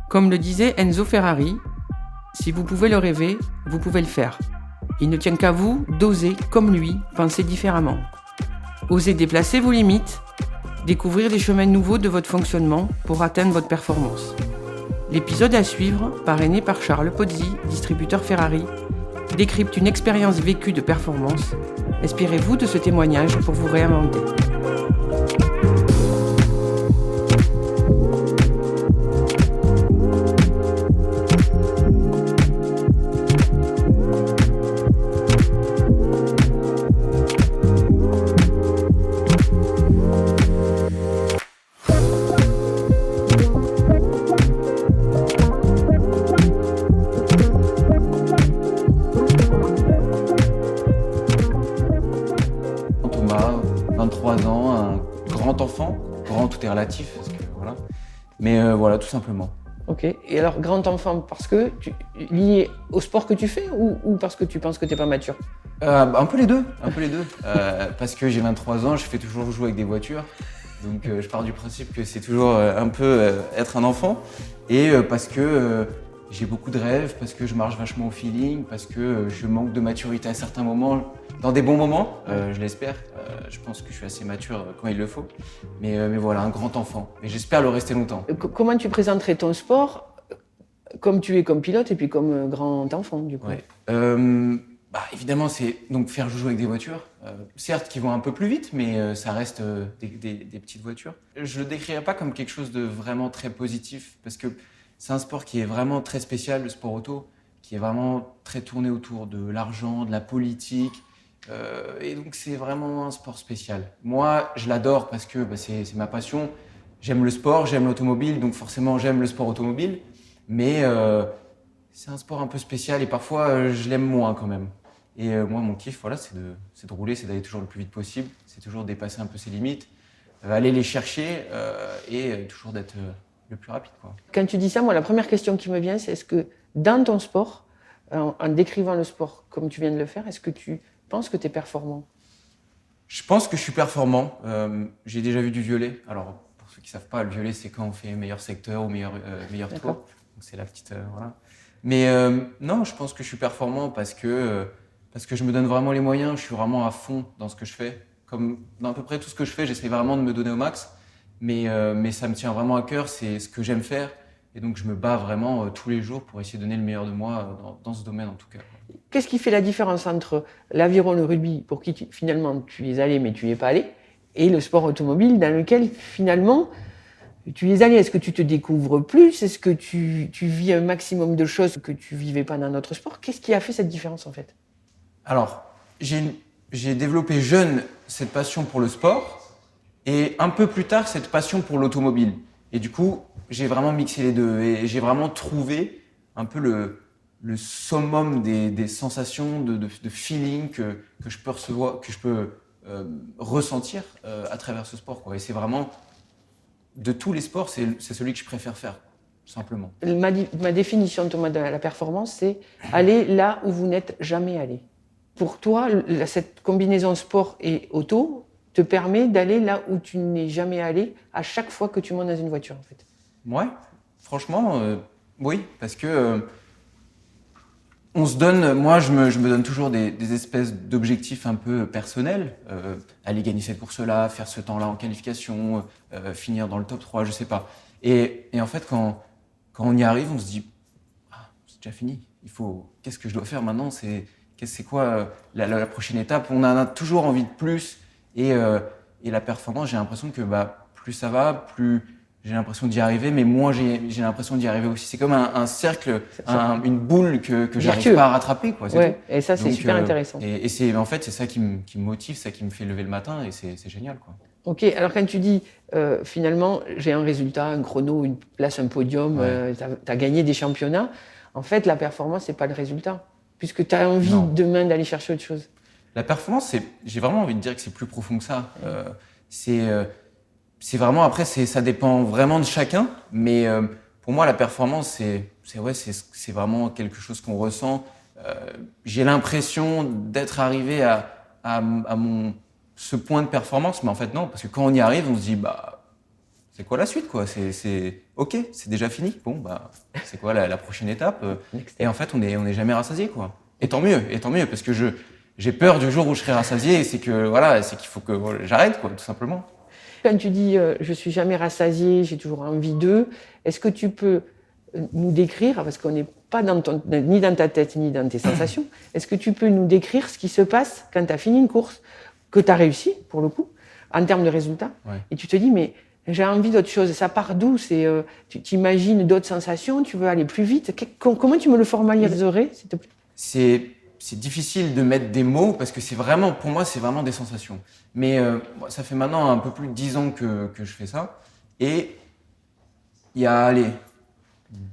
Comme le disait Enzo Ferrari, si vous pouvez le rêver, vous pouvez le faire. Il ne tient qu'à vous d'oser, comme lui, penser différemment. Osez déplacer vos limites, découvrir des chemins nouveaux de votre fonctionnement pour atteindre votre performance. L'épisode à suivre, parrainé par Charles Pozzi, distributeur Ferrari, décrypte une expérience vécue de performance. Inspirez-vous de ce témoignage pour vous réinventer. Thomas, 23 ans, un grand enfant. Grand, tout est relatif, parce que, voilà. Mais voilà, tout simplement. Ok. Et alors, grand enfant, parce que lié au sport que tu fais ou parce que tu penses que tu n'es pas mature? Un peu les deux. Parce que j'ai 23 ans, je fais toujours jouer avec des voitures. Donc je pars du principe que c'est toujours un peu être un enfant. Et parce que j'ai beaucoup de rêves, parce que je marche vachement au feeling, parce que je manque de maturité à certains moments, dans des bons moments, je l'espère. Je pense que je suis assez mature quand il le faut. Mais voilà, un grand enfant. Et j'espère le rester longtemps. Comment tu présenterais ton sport comme tu es comme pilote et puis comme grand enfant, du coup? Ouais. Évidemment, c'est donc faire jouer avec des voitures, certes qui vont un peu plus vite, mais ça reste des petites voitures. Je le décrirais pas comme quelque chose de vraiment très positif, parce que c'est un sport qui est vraiment très spécial, le sport auto, qui est vraiment très tourné autour de l'argent, de la politique, et donc c'est vraiment un sport spécial. Moi, je l'adore parce que c'est ma passion. J'aime le sport, j'aime l'automobile, donc forcément j'aime le sport automobile, mais c'est un sport un peu spécial et parfois je l'aime moins quand même. Et moi, mon kiff, voilà, c'est de rouler, c'est d'aller toujours le plus vite possible, c'est toujours dépasser un peu ses limites, aller les chercher et toujours d'être le plus rapide, quoi. Quand tu dis ça, moi, la première question qui me vient, c'est est-ce que dans ton sport, en décrivant le sport comme tu viens de le faire, est-ce que tu penses que tu es performant? Je pense que je suis performant. J'ai déjà vu du violet. Alors, pour ceux qui ne savent pas, le violet, c'est quand on fait meilleur secteur ou meilleur tour. Donc, c'est la petite... voilà. Mais non, je pense que je suis performant parce que je me donne vraiment les moyens. Je suis vraiment à fond dans ce que je fais. Comme dans à peu près tout ce que je fais, j'essaie vraiment de me donner au max. Mais ça me tient vraiment à cœur. C'est ce que j'aime faire. Et donc, je me bats vraiment tous les jours pour essayer de donner le meilleur de moi dans ce domaine, en tout cas. Qu'est-ce qui fait la différence entre l'aviron, le rugby, pour qui finalement tu y es allé mais tu n'y es pas allé, et le sport automobile dans lequel finalement tu y es allé? Est-ce que tu te découvres plus? Est-ce que tu vis un maximum de choses que tu vivais pas dans notre sport? Qu'est-ce qui a fait cette différence en fait? Alors, j'ai développé jeune cette passion pour le sport et un peu plus tard cette passion pour l'automobile. Et du coup, j'ai vraiment mixé les deux et j'ai vraiment trouvé un peu le summum des sensations de feeling que je peux recevoir, que je peux ressentir à travers ce sport, quoi. Et c'est vraiment, de tous les sports, c'est celui que je préfère faire, tout simplement. Ma définition, Thomas, de la performance, c'est aller là où vous n'êtes jamais allé. Pour toi, cette combinaison sport et auto te permet d'aller là où tu n'es jamais allé à chaque fois que tu montes dans une voiture, en fait. Ouais, franchement, oui, parce que on se donne, moi je me donne toujours des espèces d'objectifs un peu personnels, aller gagner cette course-là, faire ce temps-là en qualification, finir dans le top 3, je sais pas. Et en fait, quand on y arrive, on se dit, ah, c'est déjà fini, qu'est-ce que je dois faire maintenant? C'est quoi la prochaine étape? On en a toujours envie de plus, et la performance, j'ai l'impression que plus ça va, plus j'ai l'impression d'y arriver, mais moins j'ai l'impression d'y arriver aussi. C'est comme un cercle, une boule que j'arrive pas à rattraper, quoi. Ouais, et ça, c'est super intéressant. Et c'est, en fait, c'est ça qui me motive, ça qui me fait lever le matin, et c'est génial, quoi. Ok, alors quand tu dis finalement j'ai un résultat, un chrono, une place, un podium, Ouais. tu as gagné des championnats, en fait la performance c'est pas le résultat, puisque tu as envie Non. demain d'aller chercher autre chose. La performance, j'ai vraiment envie de dire que c'est plus profond que ça. C'est vraiment, après, ça dépend vraiment de chacun, mais pour moi, la performance, c'est vraiment quelque chose qu'on ressent. J'ai l'impression d'être arrivé à ce point de performance, mais en fait non, parce que quand on y arrive, on se dit c'est quoi la suite, quoi? C'est OK, c'est déjà fini. Bon, bah, c'est quoi la prochaine étape? Et en fait, on est jamais rassasié, quoi. Et tant mieux, parce que j'ai peur du jour où je serai rassasié, et c'est qu'il faut que j'arrête, quoi, tout simplement. Quand tu dis je suis jamais rassasié, j'ai toujours envie d'eux, est-ce que tu peux nous décrire, parce qu'on n'est pas ni dans ta tête ni dans tes sensations, est-ce que tu peux nous décrire ce qui se passe quand tu as fini une course, que tu as réussi pour le coup, en termes de résultats, et tu te dis mais j'ai envie d'autre chose, ça part d'où? Tu t'imagines d'autres sensations, tu veux aller plus vite, comment tu me le formaliserais, s'il te plaît? C'est difficile de mettre des mots parce que pour moi, c'est vraiment des sensations. Mais ça fait maintenant un peu plus de 10 ans que je fais ça. Et il y a,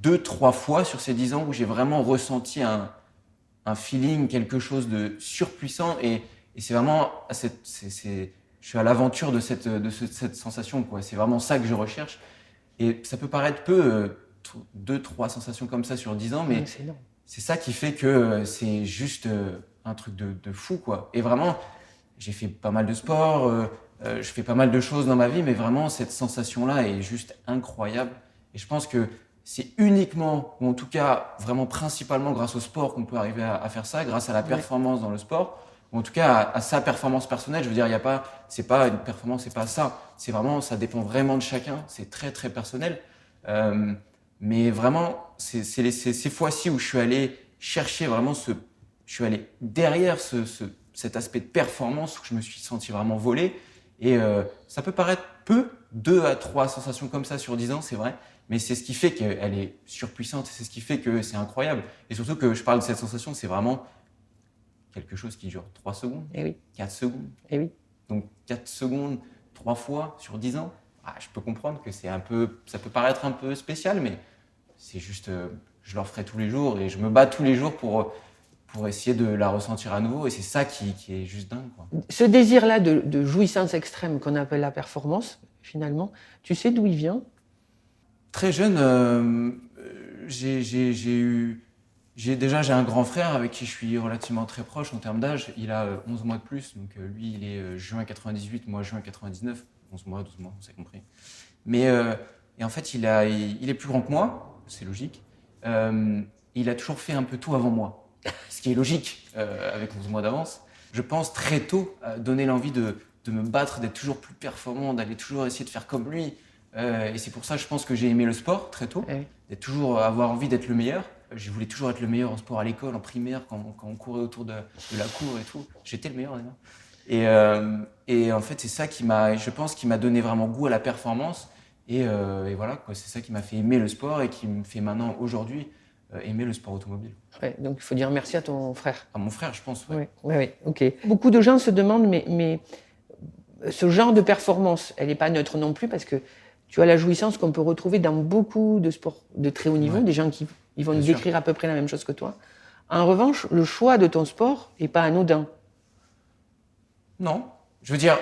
2-3 fois sur ces 10 ans où j'ai vraiment ressenti un feeling, quelque chose de surpuissant. Et c'est vraiment, je suis à l'aventure de cette sensation, quoi. C'est vraiment ça que je recherche. Et ça peut paraître peu, 2-3 sensations comme ça sur 10 ans, mais c'est ça qui fait que c'est juste un truc de fou, quoi. Et vraiment, j'ai fait pas mal de sport, je fais pas mal de choses dans ma vie, mais vraiment, cette sensation-là est juste incroyable. Et je pense que c'est uniquement, ou en tout cas, vraiment principalement grâce au sport qu'on peut arriver à faire ça, grâce à la performance dans le sport, ou en tout cas à sa performance personnelle. Je veux dire, c'est pas une performance, c'est pas ça. C'est vraiment, ça dépend vraiment de chacun. C'est très, très personnel. Mais vraiment, c'est ces fois-ci où je suis allé chercher vraiment je suis allé derrière cet aspect de performance, où je me suis senti vraiment volé. Et ça peut paraître peu, 2 à 3 sensations comme ça sur 10 ans, c'est vrai. Mais c'est ce qui fait qu'elle est surpuissante, c'est ce qui fait que c'est incroyable. Et surtout que je parle de cette sensation, c'est vraiment quelque chose qui dure 3 secondes, 4 secondes. Donc 4 secondes, 3 fois sur 10 ans. Je peux comprendre que ça peut paraître un peu spécial, mais c'est juste, je le referai tous les jours et je me bats tous les jours pour essayer de la ressentir à nouveau. Et c'est ça qui est juste dingue, quoi. Ce désir-là de jouissance extrême qu'on appelle la performance, finalement, tu sais d'où il vient? Très jeune, j'ai un grand frère avec qui je suis relativement très proche en termes d'âge. Il a 11 mois de plus, donc lui, il est juin 98, moi juin 99. 11 mois, 12 mois, on s'est compris. Mais et en fait, il est plus grand que moi, c'est logique. Il a toujours fait un peu tout avant moi, ce qui est logique avec 11 mois d'avance. Je pense très tôt donner l'envie de me battre, d'être toujours plus performant, d'aller toujours essayer de faire comme lui. Et c'est pour ça, je pense que j'ai aimé le sport très tôt, d'être toujours avoir envie d'être le meilleur. Je voulais toujours être le meilleur en sport à l'école, en primaire, quand on courait autour de la cour et tout. J'étais le meilleur d'ailleurs. Et en fait, c'est ça qui m'a donné vraiment goût à la performance. Et voilà, quoi, c'est ça qui m'a fait aimer le sport et qui me fait maintenant, aujourd'hui, aimer le sport automobile. Donc il faut dire merci à ton frère. À mon frère, je pense. Oui, ok. Beaucoup de gens se demandent, mais ce genre de performance, elle n'est pas neutre non plus, parce que tu as la jouissance qu'on peut retrouver dans beaucoup de sports de très haut niveau, des gens qui vont nous décrire à peu près la même chose que toi. En revanche, le choix de ton sport n'est pas anodin. Non. Je veux dire,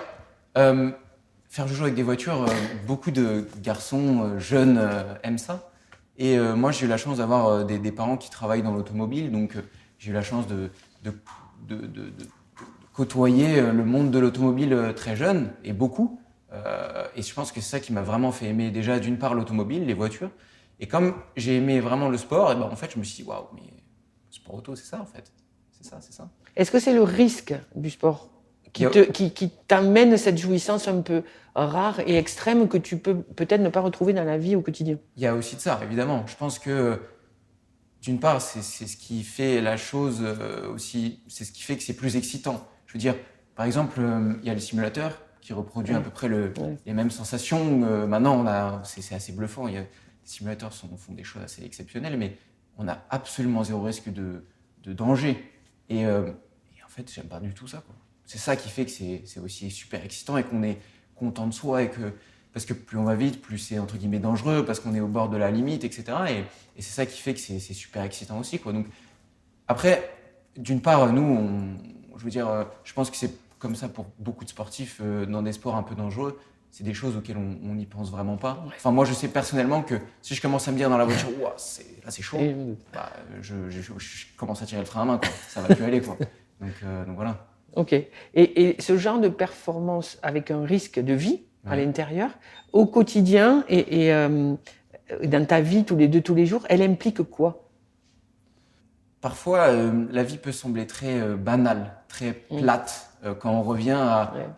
faire joujou avec des voitures, beaucoup de garçons jeunes aiment ça. Et moi, j'ai eu la chance d'avoir des parents qui travaillent dans l'automobile, donc j'ai eu la chance de côtoyer le monde de l'automobile très jeune, et beaucoup. Et je pense que c'est ça qui m'a vraiment fait aimer déjà, d'une part, l'automobile, les voitures. Et comme j'ai aimé vraiment le sport, et ben, en fait, je me suis dit, waouh, mais le sport auto, c'est ça, en fait. C'est ça. Est-ce que c'est le risque du sport qui t'amène cette jouissance un peu rare et extrême que tu peux peut-être ne pas retrouver dans la vie au quotidien? Il y a aussi de ça, évidemment. Je pense que, d'une part, c'est ce qui fait la chose aussi, c'est ce qui fait que c'est plus excitant. Je veux dire, par exemple, il y a le simulateur qui reproduit à peu près les mêmes sensations. Maintenant, c'est assez bluffant. Les simulateurs font des choses assez exceptionnelles, mais on a absolument zéro risque de danger. Et en fait, j'aime pas du tout ça, quoi. C'est ça qui fait que c'est aussi super excitant et qu'on est content de soi, parce que plus on va vite, plus c'est entre guillemets dangereux, parce qu'on est au bord de la limite, etc. Et c'est ça qui fait que c'est super excitant aussi, quoi. Donc, après, d'une part, nous, je veux dire, je pense que c'est comme ça pour beaucoup de sportifs dans des sports un peu dangereux. C'est des choses auxquelles on n'y pense vraiment pas. Enfin, moi, je sais personnellement que si je commence à me dire dans la voiture, là, c'est chaud, bah, je commence à tirer le frein à main, quoi. Ça va plus aller, quoi. Donc voilà. Ok. Et ce genre de performance avec un risque de vie, à l'intérieur, au quotidien et dans ta vie tous les jours, elle implique quoi? Parfois, la vie peut sembler très banale, très plate, quand on revient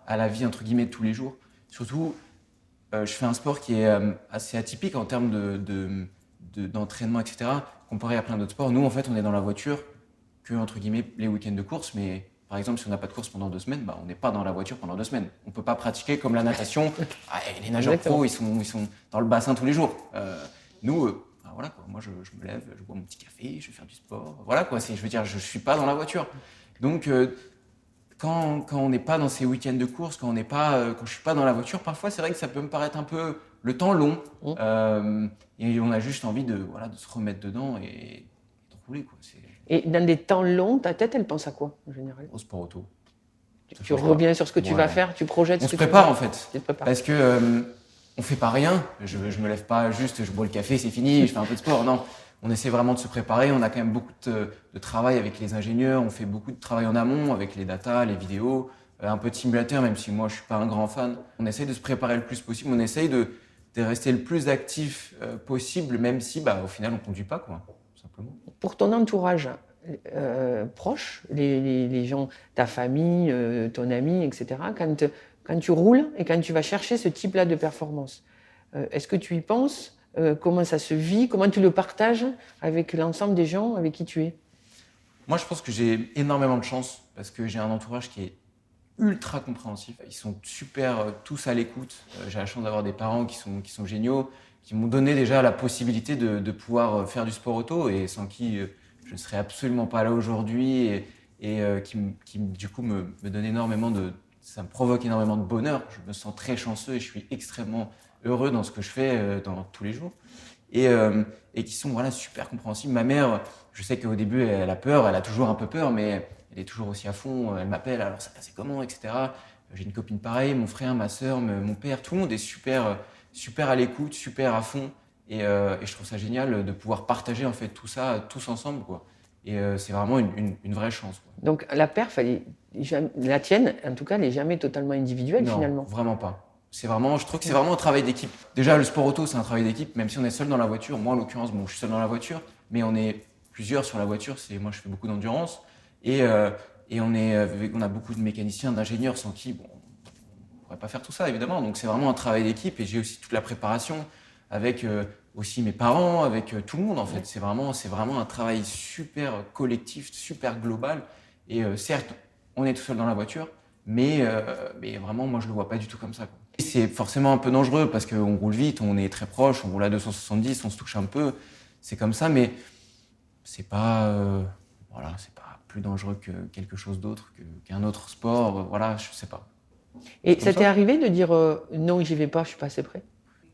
à la vie entre guillemets de tous les jours. Surtout, je fais un sport qui est assez atypique en termes d'entraînement, etc. Comparé à plein d'autres sports. Nous, en fait, on est dans la voiture que, entre guillemets, les week-ends de course. Mais par exemple, si on n'a pas de course pendant 2 semaines, bah, on n'est pas dans la voiture pendant 2 semaines. On ne peut pas pratiquer comme la natation. Les nageurs pros, ils sont dans le bassin tous les jours. Nous, bah, voilà, quoi. Moi, je me lève, je bois mon petit café, je vais faire du sport. Voilà, quoi. Je veux dire, je ne suis pas dans la voiture. Donc, quand on n'est pas dans ces week-ends de course, quand je suis pas dans la voiture, parfois c'est vrai que ça peut me paraître un peu le temps long. Et on a juste envie de se remettre dedans et de rouler, quoi. Et dans des temps longs, ta tête, elle pense à quoi en général? Au sport auto. Tu reviens sur ce que tu vas faire, tu projettes on ce que se prépare tu en fait. Tu te prépares. Parce que on fait pas rien. Je me lève pas juste, je bois le café, c'est fini, je fais un peu de sport. Non. On essaie vraiment de se préparer. On a quand même beaucoup de travail avec les ingénieurs. On fait beaucoup de travail en amont avec les datas, les vidéos, un peu de simulateur, même si moi je suis pas un grand fan. On essaye de se préparer le plus possible. On essaye de rester le plus actif possible, même si au final on conduit pas, quoi, tout simplement. Pour ton entourage proche, les gens, ta famille, ton ami, etc., quand tu roules et quand tu vas chercher ce type-là de performance, est-ce que tu y penses? Comment ça se vit? Comment tu le partages avec l'ensemble des gens avec qui tu es? Moi, je pense que j'ai énormément de chance parce que j'ai un entourage qui est ultra compréhensif. Ils sont super tous à l'écoute. J'ai la chance d'avoir des parents qui sont géniaux, qui m'ont donné déjà la possibilité de pouvoir faire du sport auto et sans qui je ne serais absolument pas là aujourd'hui et qui du coup me donne énormément ça me provoque énormément de bonheur. Je me sens très chanceux et je suis extrêmement heureux dans ce que je fais dans tous les jours et qui sont super compréhensibles. Ma mère, je sais qu'au début elle a peur, elle a toujours un peu peur, mais elle est toujours aussi à fond. Elle m'appelle, alors ça passait comment, etc. J'ai une copine pareille, mon frère, ma sœur, mon père, tout le monde est super à l'écoute, super à fond et je trouve ça génial de pouvoir partager en fait tout ça tous ensemble, quoi. Et c'est vraiment une vraie chance, quoi. Donc la perf, la tienne, en tout cas, elle n'est jamais totalement individuelle finalement. Non, vraiment pas. Je trouve que c'est vraiment un travail d'équipe. Déjà, le sport auto, c'est un travail d'équipe, même si on est seul dans la voiture. Moi, en l'occurrence, je suis seul dans la voiture, mais on est plusieurs sur la voiture. Moi, je fais beaucoup d'endurance et on a beaucoup de mécaniciens, d'ingénieurs sans qui, on pourrait pas faire tout ça, évidemment. Donc, c'est vraiment un travail d'équipe et j'ai aussi toute la préparation avec aussi mes parents, avec tout le monde, en fait. C'est vraiment un travail super collectif, super global. Et certes, on est tout seul dans la voiture, mais vraiment, moi, je le vois pas du tout comme ça, quoi. C'est forcément un peu dangereux parce qu'on roule vite, on est très proche, on roule à 270, on se touche un peu. C'est comme ça, mais c'est pas, c'est pas plus dangereux que quelque chose d'autre, qu'un autre sport. Je sais pas. Et ça t'est arrivé de dire non, j'y vais pas, je suis pas assez prêt?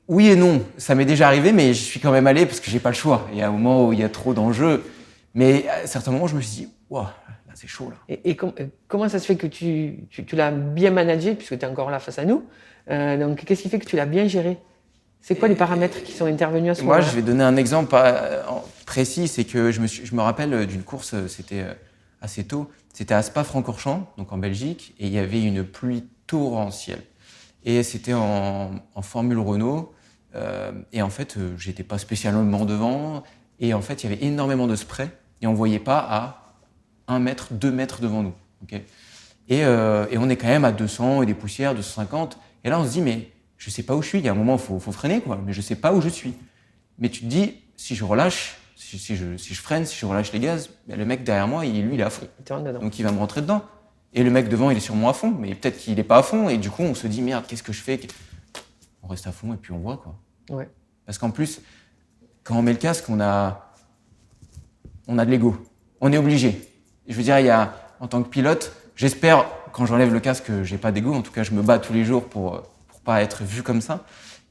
Oui et non, ça m'est déjà arrivé, mais je suis quand même allé parce que j'ai pas le choix. Il y a un moment où il y a trop d'enjeux, mais à certains moments, je me suis dit, waouh, là c'est chaud là. Et comment ça se fait que tu l'as bien managé puisque tu es encore là face à nous? Donc qu'est-ce qui fait que tu l'as bien géré? C'est quoi les paramètres qui sont intervenus à ce moment-là? Moi, je vais donner un exemple précis, c'est que je me rappelle d'une course, c'était assez tôt, c'était à Spa-Francorchamps, donc en Belgique, et il y avait une pluie torrentielle. Et c'était en Formule Renault, et en fait, j'étais pas spécialement devant, et en fait, il y avait énormément de spray, et on voyait pas à 1 mètre, 2 mètres devant nous. Okay, et on est quand même à 200 et des poussières, 250, et là on se dit, mais je sais pas où je suis, il y a un moment, faut freiner, quoi, mais je sais pas où je suis. Mais tu te dis, si je relâche, si je freine, si je relâche les gaz, le mec derrière moi, lui, il est à fond. Donc il va me rentrer dedans. Et le mec devant, il est sûrement à fond, mais peut-être qu'il est pas à fond, et du coup, on se dit, merde, qu'est-ce que je fais? On reste à fond, et puis on voit, quoi. Ouais. Parce qu'en plus, quand on met le casque, on a de l'ego. On est obligé. Je veux dire, en tant que pilote, j'espère, quand j'enlève le casque, que j'ai pas d'ego. En tout cas, je me bats tous les jours pour pas être vu comme ça.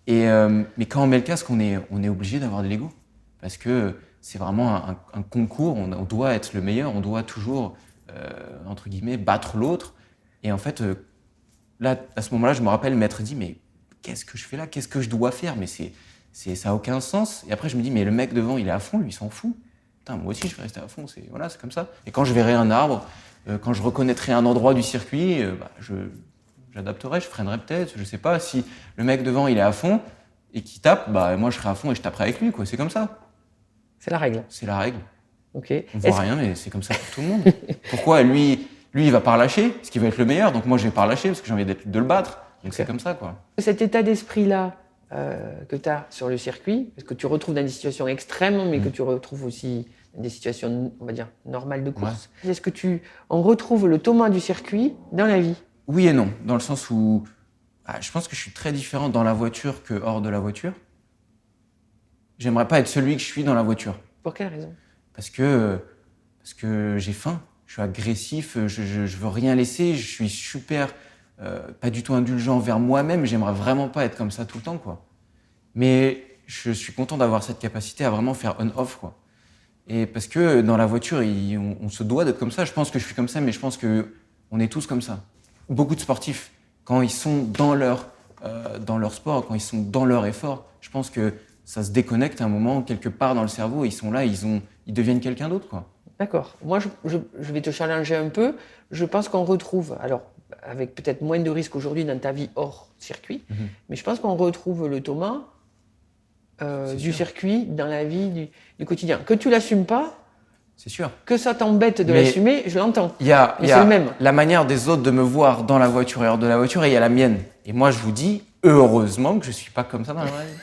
Mais quand on met le casque, on est obligé d'avoir de l'ego. Parce que c'est vraiment un concours, on doit être le meilleur, on doit toujours, entre guillemets, battre l'autre. Et en fait, là, à ce moment-là, je me rappelle m'être dit, mais qu'est-ce que je fais là? Qu'est-ce que je dois faire? Mais ça n'a aucun sens. Et après, je me dis, mais le mec devant, il est à fond, lui, il s'en fout. Putain, moi aussi, je vais rester à fond, c'est comme ça. Et quand je verrai un arbre, quand je reconnaîtrai un endroit du circuit, je j'adapterai, je freinerai peut-être, je sais pas. Si le mec devant, il est à fond et qu'il tape, bah moi je serai à fond et je taperai avec lui, quoi. C'est comme ça. C'est la règle. C'est la règle. Ok. On voit rien, mais c'est comme ça pour tout le monde. Pourquoi lui, il va pas relâcher, parce qu'il va être le meilleur, donc moi je vais pas relâcher parce que j'ai envie de le battre. Donc c'est comme ça, quoi. Cet état d'esprit-là que tu as sur le circuit, que tu retrouves dans des situations extrêmes, mais que tu retrouves aussi dans des situations, on va dire, normales de course. Ouais. Est-ce que on retrouve le Thomas du circuit dans la vie? Oui et non, dans le sens où je pense que je suis très différent dans la voiture que hors de la voiture. J'aimerais pas être celui que je suis dans la voiture. Pour quelle raison? Parce que j'ai faim, je suis agressif, je veux rien laisser, je suis super, pas du tout indulgent envers moi-même, j'aimerais vraiment pas être comme ça tout le temps, quoi. Mais je suis content d'avoir cette capacité à vraiment faire on-off, quoi. Et parce que dans la voiture, on se doit d'être comme ça. Je pense que je suis comme ça, mais je pense qu'on est tous comme ça. Beaucoup de sportifs, quand ils sont dans leur sport, quand ils sont dans leur effort, je pense que ça se déconnecte à un moment, quelque part dans le cerveau, ils sont là, ils deviennent quelqu'un d'autre, quoi. D'accord. Moi, je vais te challenger un peu. Je pense qu'on retrouve, alors avec peut-être moins de risques aujourd'hui dans ta vie hors circuit, mais je pense qu'on retrouve le Thomas du circuit dans la vie du quotidien. Que tu l'assumes pas, c'est sûr. Que ça t'embête de l'assumer, je l'entends. Il y a le même. La manière des autres de me voir dans la voiture et hors de la voiture, et il y a la mienne. Et moi, je vous dis, heureusement que je suis pas comme ça dans la vraie vie.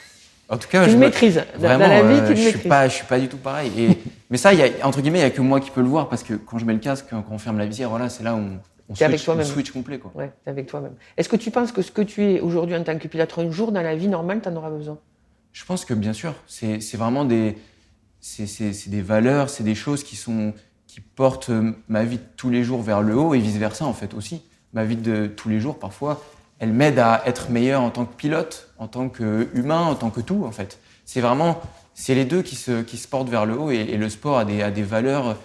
En tout cas, tu me maîtrises. Vraiment, dans la vie, tu me maîtrises. Je suis pas du tout pareil. Mais ça, entre guillemets, il y a que moi qui peux le voir parce que quand je mets le casque, quand on ferme la visière, voilà, c'est là où on switch complet, quoi. Ouais, t'es avec toi-même. Est-ce que tu penses que ce que tu es aujourd'hui en tant que pilote, un jour dans la vie normale, t'en auras besoin? Je pense que bien sûr, c'est vraiment des valeurs, c'est des choses qui portent ma vie de tous les jours vers le haut et vice versa en fait aussi. Ma vie de tous les jours, parfois, elle m'aide à être meilleur en tant que pilote, en tant qu'humain, en tant que tout en fait. C'est les deux qui se portent vers le haut et le sport a des valeurs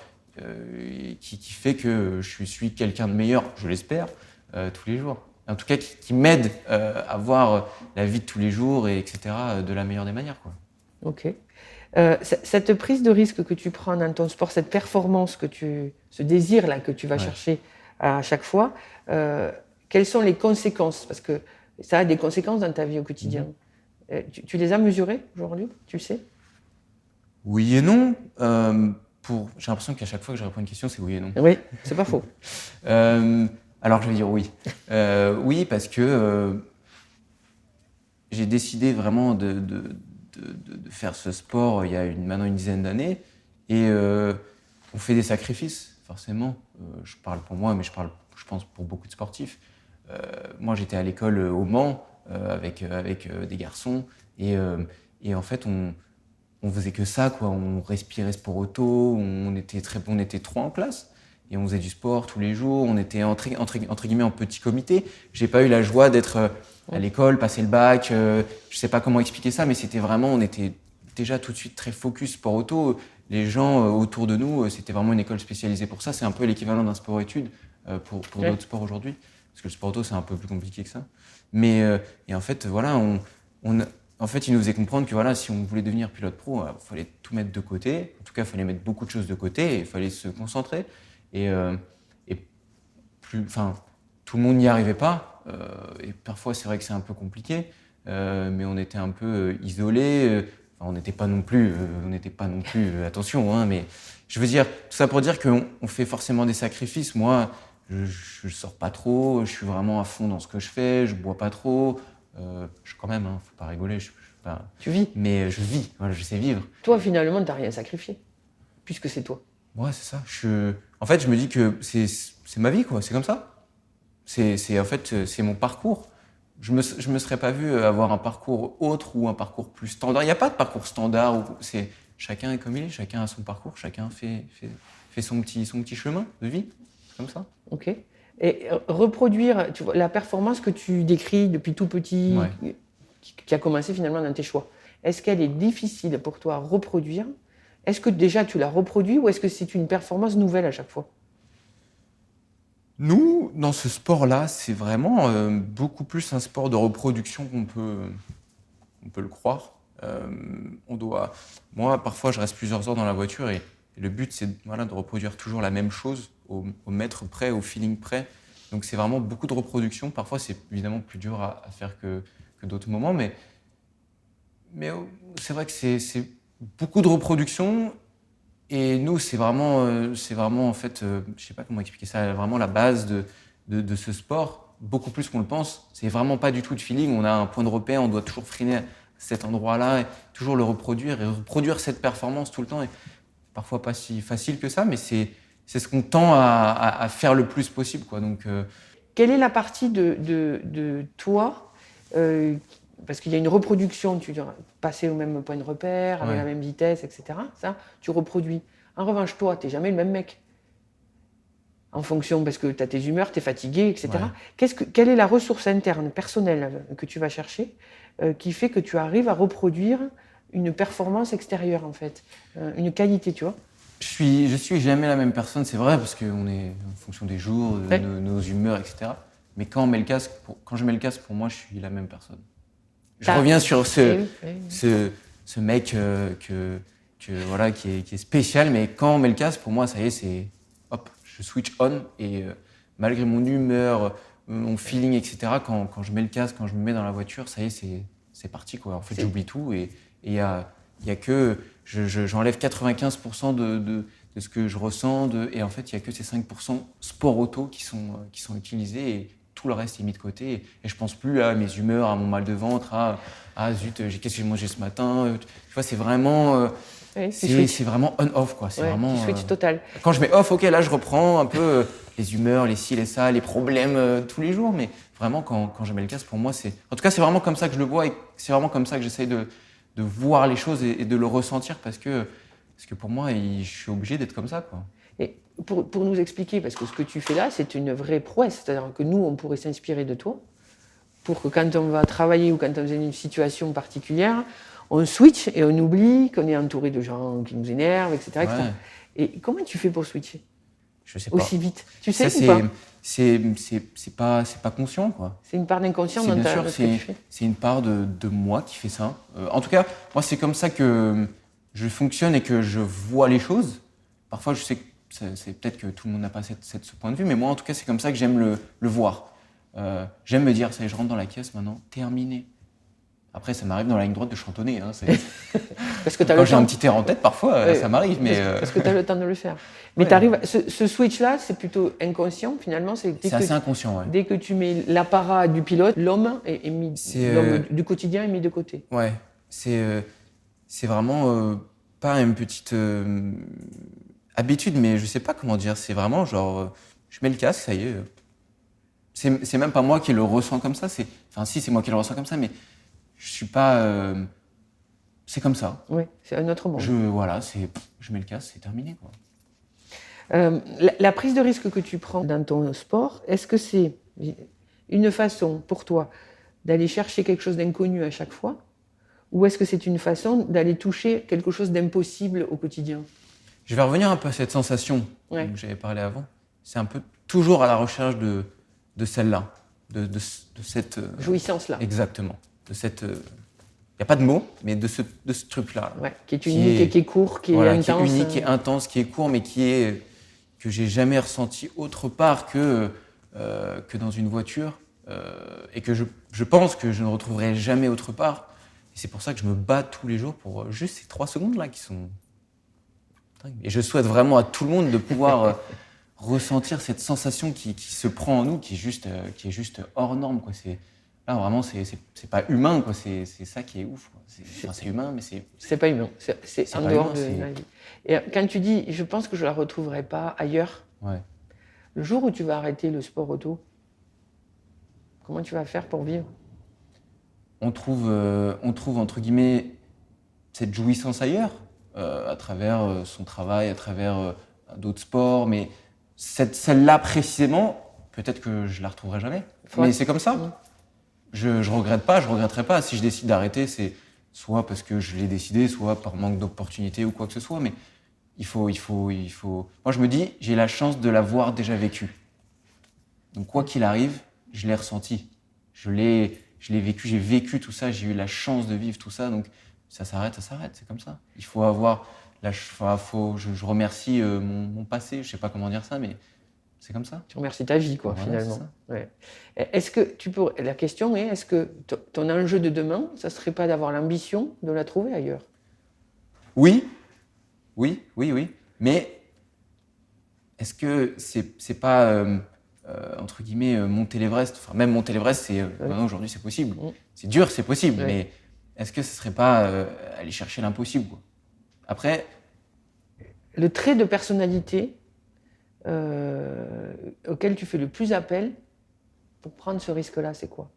qui fait que je suis quelqu'un de meilleur, je l'espère, tous les jours. En tout cas, qui m'aide à voir la vie de tous les jours, et etc., de la meilleure des manières, quoi. Ok. Cette prise de risque que tu prends dans ton sport, cette performance ce désir-là que tu vas chercher à chaque fois, quelles sont les conséquences? Parce que ça a des conséquences dans ta vie au quotidien. Tu les as mesurées aujourd'hui? Tu le sais? Oui et non. J'ai l'impression qu'à chaque fois que je réponds à une question, c'est oui et non. Oui, c'est pas faux. Alors je vais dire oui. Oui, parce que j'ai décidé vraiment de faire ce sport il y a maintenant une dizaine d'années. Et on fait des sacrifices, forcément. Je parle pour moi, mais je pense pour beaucoup de sportifs. Moi, j'étais à l'école au Mans avec des garçons. Et en fait, on faisait que ça, quoi. On respirait sport auto, on était trois en classe. Et on faisait du sport tous les jours, on était entre guillemets en petit comité. J'ai pas eu la joie d'être à l'école, passer le bac, je sais pas comment expliquer ça, mais c'était vraiment, on était déjà tout de suite très focus sport auto. Les gens autour de nous, c'était vraiment une école spécialisée pour ça. C'est un peu l'équivalent d'un sport-études pour d'autres sports aujourd'hui. Parce que le sport auto, c'est un peu plus compliqué que ça. Mais, et en fait, voilà, en fait, il nous faisait comprendre que voilà, si on voulait devenir pilote pro, il fallait tout mettre de côté. En tout cas, il fallait mettre beaucoup de choses de côté et il fallait se concentrer. Et tout le monde n'y arrivait pas. Et parfois, c'est vrai que c'est un peu compliqué. Mais on était un peu isolés. On n'était pas non plus, attention, hein, mais je veux dire, tout ça pour dire qu'on fait forcément des sacrifices. Moi, je sors pas trop, je suis vraiment à fond dans ce que je fais, je bois pas trop. Quand même, hein, faut pas rigoler. Tu vis. Mais je vis, voilà, je sais vivre. Toi, finalement, t'as rien sacrifié, puisque c'est toi. Ouais, c'est ça. En fait, je me dis que c'est ma vie, quoi. C'est comme ça. En fait, c'est mon parcours. Je me serais pas vu avoir un parcours autre ou un parcours plus standard. Il n'y a pas de parcours standard. Chacun est comme il est. Chacun a son parcours. Chacun fait son petit chemin de vie. Comme ça. Ok. Et reproduire, tu vois, la performance que tu décris depuis tout petit, qui a commencé finalement dans tes choix. Est-ce qu'elle est difficile pour toi à reproduire? Est-ce que déjà tu la reproduis ou est-ce que c'est une performance nouvelle à chaque fois? Nous, dans ce sport-là, c'est vraiment beaucoup plus un sport de reproduction qu'on peut le croire. Moi, parfois, je reste plusieurs heures dans la voiture et le but, c'est de reproduire toujours la même chose au mètre près, au feeling près. Donc c'est vraiment beaucoup de reproduction. Parfois, c'est évidemment plus dur à faire que d'autres moments, mais c'est vrai que c'est beaucoup de reproduction. Et nous, c'est vraiment en fait, je sais pas comment expliquer ça, vraiment la base de ce sport, beaucoup plus qu'on le pense. C'est vraiment pas du tout de feeling. On a un point de repère, on doit toujours freiner à cet endroit-là, et toujours le reproduire et reproduire cette performance tout le temps. Et parfois pas si facile que ça, mais c'est ce qu'on tend à faire le plus possible, quoi. Donc, Quelle est la partie de toi parce qu'il y a une reproduction, tu dois passer au même point de repère, avec la même vitesse, etc. Ça, tu reproduis. En revanche, toi, tu n'es jamais le même mec. En fonction, parce que tu as tes humeurs, tu es fatigué, etc. Ouais. Quelle est la ressource interne, personnelle, que tu vas chercher, qui fait que tu arrives à reproduire une performance extérieure, en fait, une qualité, tu vois? Je suis jamais la même personne, c'est vrai, parce qu'on est en fonction des jours, de nos humeurs, etc. Mais quand je mets le casque, pour moi, je suis la même personne. Je reviens sur ce mec voilà, qui est spécial, mais quand on met le casque, pour moi, ça y est, c'est hop, je switch on, et malgré mon humeur, mon feeling, etc., quand je mets le casque, quand je me mets dans la voiture, ça y est, c'est parti, quoi. En fait, j'oublie tout, et il y a que j'enlève 95% de ce que je ressens, et en fait, il y a que ces 5% sport auto qui sont utilisés, et tout le reste est mis de côté, et je pense plus à mes humeurs, à mon mal de ventre, zut, qu'est-ce que j'ai mangé ce matin, tu vois, c'est vraiment c'est vraiment on-off, quoi. C'est vraiment tu switch total. Quand je mets off, ok, là je reprends un peu les humeurs, les ci, les ça, les problèmes tous les jours, mais vraiment quand je mets le casque, pour moi, en tout cas, c'est vraiment comme ça que je le vois, et c'est vraiment comme ça que j'essaye de voir les choses et de le ressentir, parce que pour moi, je suis obligé d'être comme ça, quoi. Et pour nous expliquer, parce que ce que tu fais là, c'est une vraie prouesse, c'est-à-dire que nous, on pourrait s'inspirer de toi pour que quand on va travailler ou quand on est dans une situation particulière, on switch et on oublie qu'on est entouré de gens qui nous énervent, etc. Ouais. etc. Et comment tu fais pour switcher Je sais pas. Aussi vite? Tu sais ça, ou pas? C'est pas conscient, quoi. C'est une part d'inconscient dans ce que tu fais? C'est une part de moi qui fait ça. En tout cas, moi, c'est comme ça que je fonctionne et que je vois les choses. Parfois, je sais que c'est peut-être que tout le monde n'a pas ce point de vue, mais moi, en tout cas, c'est comme ça que j'aime le voir. J'aime me dire, ça y est, je rentre dans la caisse maintenant, terminé. Après, ça m'arrive dans la ligne droite de chantonner. Hein, parce que quand j'ai un petit air en tête, parfois, ça m'arrive. Parce que tu as le temps de le faire. Mais t'arrives, ce switch-là, c'est plutôt inconscient, finalement. C'est assez inconscient, ouais. Dès que tu mets l'apparat du pilote, l'homme l'homme du quotidien est mis de côté. Ouais, c'est vraiment pas une petite habitude, mais je sais pas comment dire. C'est vraiment genre, je mets le casque, ça y est. C'est même pas moi qui le ressens comme ça. Enfin, si, c'est moi qui le ressens comme ça, mais je suis pas. C'est comme ça. Oui, c'est un autre monde. Je mets le casque, c'est terminé, quoi. La prise de risque que tu prends dans ton sport, est-ce que c'est une façon pour toi d'aller chercher quelque chose d'inconnu à chaque fois, ou est-ce que c'est une façon d'aller toucher quelque chose d'impossible au quotidien? Je vais revenir un peu à cette sensation dont j'avais parlé avant. C'est un peu toujours à la recherche de celle-là, de cette jouissance-là. Exactement. De cette. Il n'y a pas de mots, mais de ce truc-là. Ouais, qui est unique et qui est court, qui est intense. Qui est unique, qui est intense, qui est court, mais que j'ai jamais ressenti autre part que dans une voiture, et que je pense que je ne retrouverai jamais autre part. Et c'est pour ça que je me bats tous les jours pour juste ces 3 secondes-là qui sont dingues. Et je souhaite vraiment à tout le monde de pouvoir ressentir cette sensation qui se prend en nous, qui est juste hors norme, quoi. Là, vraiment, c'est pas humain, quoi. C'est ça qui est ouf, quoi. C'est humain, mais c'est pas humain. C'est en dehors de la vie. Et quand tu dis, je pense que je la retrouverai pas ailleurs. Ouais. Le jour où tu vas arrêter le sport auto, comment tu vas faire pour vivre? On trouve entre guillemets cette jouissance ailleurs, à travers son travail, à travers d'autres sports, mais celle-là précisément, peut-être que je la retrouverai jamais. Mais c'est comme ça. Je regretterai pas. Si je décide d'arrêter, c'est soit parce que je l'ai décidé, soit par manque d'opportunité ou quoi que ce soit. Mais il faut. Moi, je me dis, j'ai la chance de l'avoir déjà vécu. Donc, quoi qu'il arrive, je l'ai ressenti. Je l'ai vécu, j'ai vécu tout ça, j'ai eu la chance de vivre tout ça. Donc, ça s'arrête, c'est comme ça. Il faut avoir je remercie mon passé, je sais pas comment dire ça, mais C'est comme ça. Tu remercies ta vie, quoi, Voilà, finalement. c'est ça. Ouais. Est-ce que la question est, est-ce que ton enjeu de demain, ça serait pas d'avoir l'ambition de la trouver ailleurs? Oui, oui. Mais est-ce que c'est pas, entre guillemets, monter l'Everest? Enfin, même monter l'Everest, aujourd'hui, c'est possible. Mm. C'est dur, c'est possible. Ouais. Mais est-ce que ce serait pas aller chercher l'impossible, quoi? Après, Le trait de personnalité auquel tu fais le plus appel pour prendre ce risque-là, c'est quoi?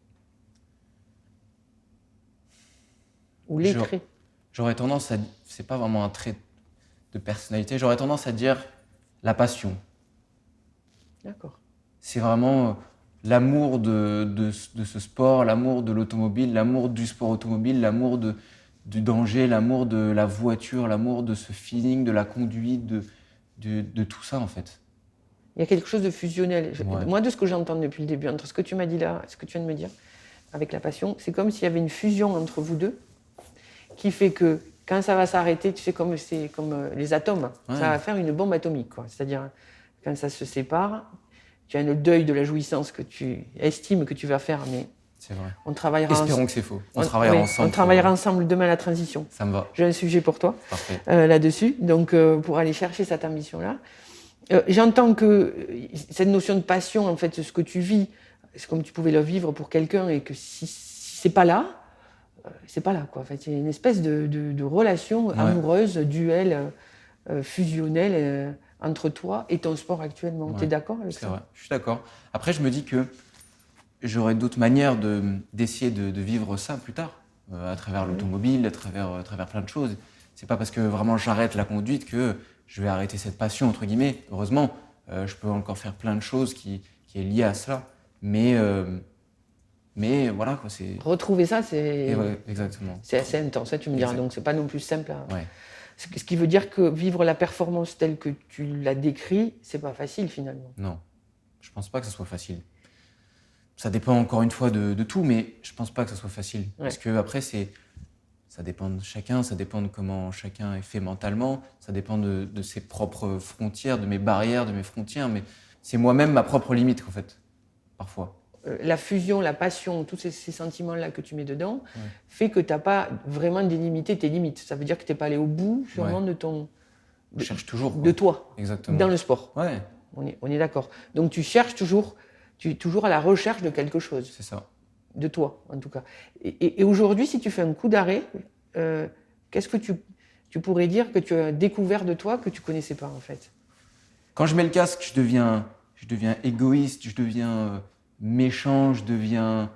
Ou les traits? j'aurais tendance à... C'est pas vraiment un trait de personnalité. J'aurais tendance à dire la passion. D'accord. C'est vraiment l'amour de ce sport, l'amour de l'automobile, l'amour du sport automobile, l'amour du danger, l'amour de la voiture, l'amour de ce feeling, de la conduite, de tout ça, en fait. Il y a quelque chose de fusionnel. Ouais. Moi, de ce que j'entends depuis le début, entre ce que tu m'as dit là et ce que tu viens de me dire, avec la passion, c'est comme s'il y avait une fusion entre vous deux qui fait que quand ça va s'arrêter, tu sais, comme les atomes, Ouais. ça va faire une bombe atomique, quoi. C'est-à-dire, quand ça se sépare, tu as le deuil de la jouissance que tu estimes que tu vas faire, mais C'est vrai. on travaillera Espérons que c'est faux. On travaillera oui, ensemble. on travaillera ensemble demain à la transition. Ça me va. J'ai un sujet pour toi Parfait. là-dessus, donc pour aller chercher cette ambition-là. J'entends que cette notion de passion, en fait, ce que tu vis, c'est comme tu pouvais le vivre pour quelqu'un et que si c'est pas là, c'est pas là, quoi. En fait, c'est une espèce de relation amoureuse, duel, fusionnelle entre toi et ton sport actuellement. Tu es d'accord avec ça? C'est vrai, je suis d'accord. Après, je me dis que j'aurais d'autres manières d'essayer de vivre ça plus tard, à travers l'automobile, à travers plein de choses. C'est pas parce que vraiment j'arrête la conduite que je vais arrêter cette passion, entre guillemets. Heureusement, je peux encore faire plein de choses qui est liée à cela. Mais voilà, quoi, c'est... Retrouver ça, c'est exactement. c'est assez intense, ça, tu me diras. Exact. Donc, c'est pas non plus simple. Ouais. Ce qui veut dire que vivre la performance telle que tu l'as décrit, c'est pas facile finalement. Non, je pense pas que ce soit facile. Ça dépend encore une fois de tout, mais je pense pas que ce soit facile. Ouais. Parce que après, ça dépend de chacun, ça dépend de comment chacun est fait mentalement, ça dépend de ses propres frontières, de mes barrières, de mes frontières, mais c'est moi-même ma propre limite, en fait, parfois. La fusion, la passion, tous ces sentiments-là que tu mets dedans, fait que tu n'as pas vraiment délimité tes limites. Ça veut dire que tu n'es pas allé au bout, sûrement, Je cherche toujours, quoi. de toi, Exactement. dans le sport. Ouais, On est d'accord. Donc tu cherches toujours, tu es toujours à la recherche de quelque chose, c'est ça. de toi en tout cas. Et aujourd'hui, si tu fais un coup d'arrêt, qu'est-ce que tu pourrais dire que tu as découvert de toi que tu ne connaissais pas en fait? Quand je mets le casque, je deviens égoïste, je deviens méchant, je deviens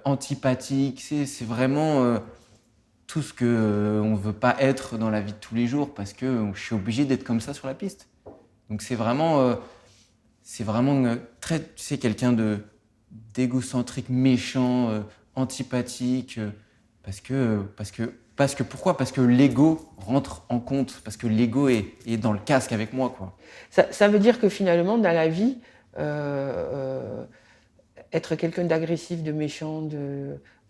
antipathique. C'est vraiment tout ce qu'on ne veut pas être dans la vie de tous les jours parce que je suis obligé d'être comme ça sur la piste. Donc c'est vraiment très, tu sais, quelqu'un d'égocentrique, méchant, antipathique, pourquoi? Parce que l'ego rentre en compte, parce que l'ego est dans le casque avec moi, quoi. Ça veut dire que finalement, dans la vie, être quelqu'un d'agressif, de méchant,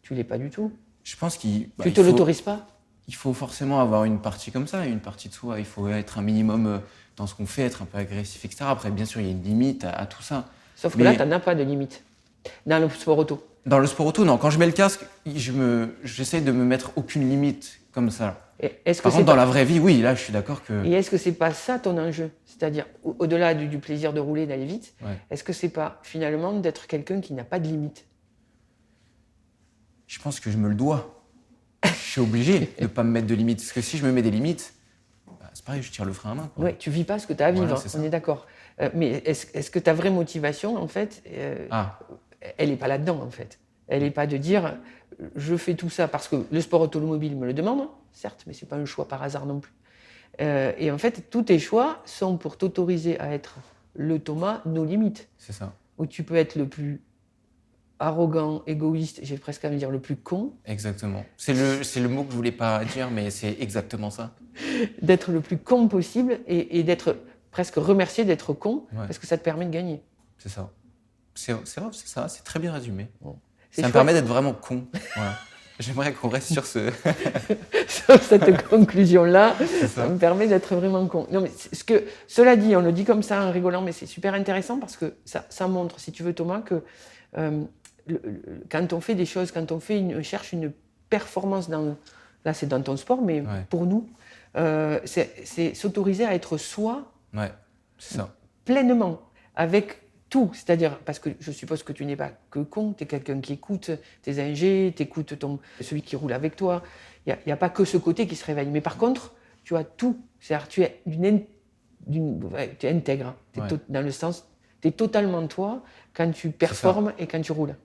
tu l'es pas du tout. Je pense Tu te l'autorises pas? Il faut forcément avoir une partie comme ça, une partie de soi. Il faut être un minimum dans ce qu'on fait, être un peu agressif, etc. Après, bien sûr, il y a une limite à tout ça. Sauf que là, tu n'en as pas de limite. Dans le sport auto. Dans le sport auto, non. Quand je mets le casque, j'essaie de me mettre aucune limite comme ça. Par contre, dans la vraie vie, oui, là, je suis d'accord que... Et est-ce que c'est pas ça ton enjeu? C'est-à-dire, au-delà du plaisir de rouler, d'aller vite, est-ce que c'est pas finalement d'être quelqu'un qui n'a pas de limite? Je pense que je me le dois. Je suis obligé de ne pas me mettre de limites. Parce que si je me mets des limites, c'est pareil, je tire le frein à main, quoi. Ouais, tu vis pas ce que tu as à vivre, Voilà, on est d'accord. Mais est-ce que ta vraie motivation, en fait, elle n'est pas là-dedans, en fait. Elle n'est pas de dire, je fais tout ça parce que le sport automobile me le demande, certes, mais ce n'est pas un choix par hasard non plus. Et en fait, tous tes choix sont pour t'autoriser à être le Thomas, nos limites. C'est ça. Où tu peux être le plus arrogant, égoïste, j'ai presque envie de dire le plus con. Exactement. C'est le mot que je voulais pas dire, mais c'est exactement ça. D'être le plus con possible et d'être presque remercié d'être con, parce que ça te permet de gagner. C'est ça. C'est ça, c'est très bien résumé. Bon. Ça me permet d'être vraiment con. Voilà. J'aimerais qu'on reste sur ce... Sur cette conclusion-là, C'est ça ça. me permet d'être vraiment con. Non, mais cela dit, on le dit comme ça en rigolant, mais c'est super intéressant parce que ça montre, si tu veux, Thomas, que quand on fait des choses, quand on cherche une performance là c'est dans ton sport, mais Ouais. pour nous, c'est s'autoriser à être soi Ouais, c'est ça. pleinement, avec tout. C'est-à-dire, parce que je suppose que tu n'es pas que con, tu es quelqu'un qui écoute tes ingés, tu écoutes celui qui roule avec toi. Il n'y a pas que ce côté qui se réveille. Mais par contre, tu as tout. C'est-à-dire, tu es tu es intègre. Ouais. Dans le sens, tu es totalement toi quand tu performes et quand tu roules.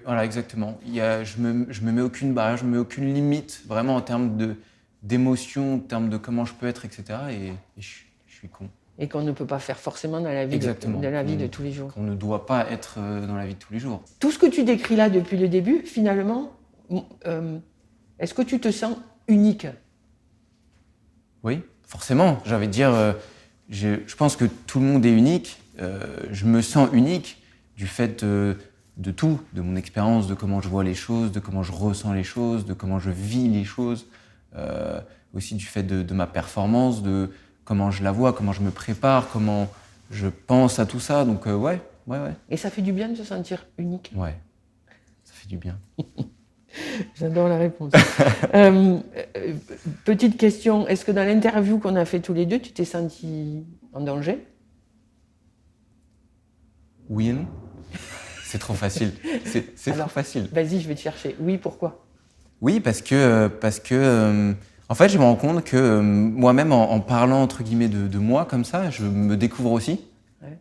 Voilà, exactement. Je me mets aucune barrière, je me mets aucune limite, vraiment en termes d'émotion, en termes de comment je peux être, etc. Et je suis con. Et qu'on ne peut pas faire forcément dans la vie, de tous les jours. Qu'on ne doit pas être dans la vie de tous les jours. Tout ce que tu décris là depuis le début, finalement, est-ce que tu te sens unique ? Oui, forcément. J'ai envie de dire, je pense que tout le monde est unique. Je me sens unique du fait de tout, de mon expérience, de comment je vois les choses, de comment je ressens les choses, de comment je vis les choses. Aussi du fait de ma performance, de comment je la vois, comment je me prépare, comment je pense à tout ça. Donc ouais. Et ça fait du bien de se sentir unique ? Ouais, ça fait du bien. J'adore la réponse. Petite question, est-ce que dans l'interview qu'on a fait tous les deux, tu t'es senti en danger ? Oui et non. C'est trop facile. C'est trop facile. Vas-y, je vais te chercher. Oui, pourquoi ? Oui, parce que en fait, je me rends compte que moi-même, en parlant entre guillemets de moi comme ça, je me découvre aussi. Ouais.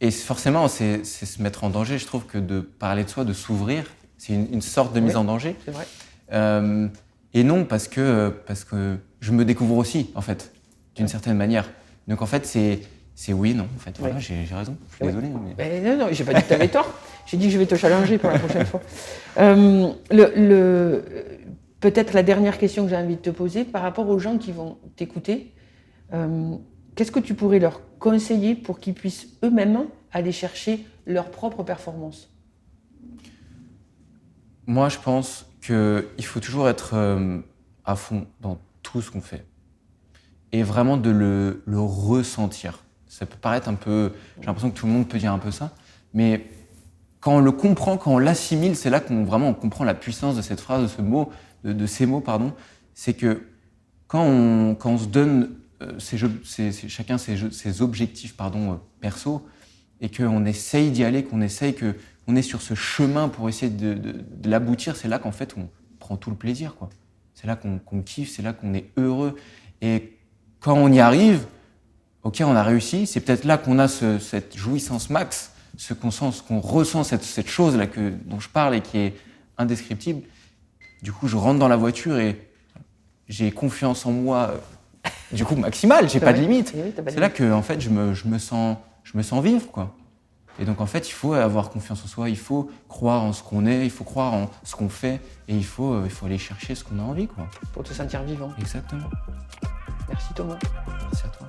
Et forcément, c'est se mettre en danger. Je trouve que de parler de soi, de s'ouvrir, c'est une sorte de mise en danger. C'est vrai. Et non, parce que je me découvre aussi, en fait, d'une certaine manière. Donc en fait, c'est oui, non. En fait, voilà, j'ai raison. Je suis désolé. Mais... Non, j'ai pas dit que tu avais tort. J'ai dit que je vais te challenger pour la prochaine fois. Peut-être la dernière question que j'ai envie de te poser, par rapport aux gens qui vont t'écouter, qu'est-ce que tu pourrais leur conseiller pour qu'ils puissent eux-mêmes aller chercher leur propre performance ? Moi, je pense qu'il faut toujours être à fond dans tout ce qu'on fait. Et vraiment de le ressentir. Ça peut paraître un peu... J'ai l'impression que tout le monde peut dire un peu ça. Mais quand on le comprend, quand on l'assimile, c'est là qu'on comprend la puissance de cette phrase, de ce mot, de ces mots, pardon. C'est que quand on se donne chacun ses objectifs perso, et qu'on essaye d'y aller, qu'on est sur ce chemin pour essayer de l'aboutir, c'est là qu'en fait on prend tout le plaisir, quoi. C'est là qu'on kiffe, c'est là qu'on est heureux. Et quand on y arrive, ok, on a réussi, c'est peut-être là qu'on a cette jouissance max, qu'on ressent cette chose-là dont je parle et qui est indescriptible. Du coup, je rentre dans la voiture et j'ai confiance en moi, du coup, maximale, j'ai pas de limite. C'est là que, en fait, je me sens vivre, quoi. Et donc, en fait, il faut avoir confiance en soi, il faut croire en ce qu'on est, il faut croire en ce qu'on fait, et il faut aller chercher ce qu'on a envie, quoi. Pour te sentir vivant. Exactement. Merci Thomas. Merci à toi.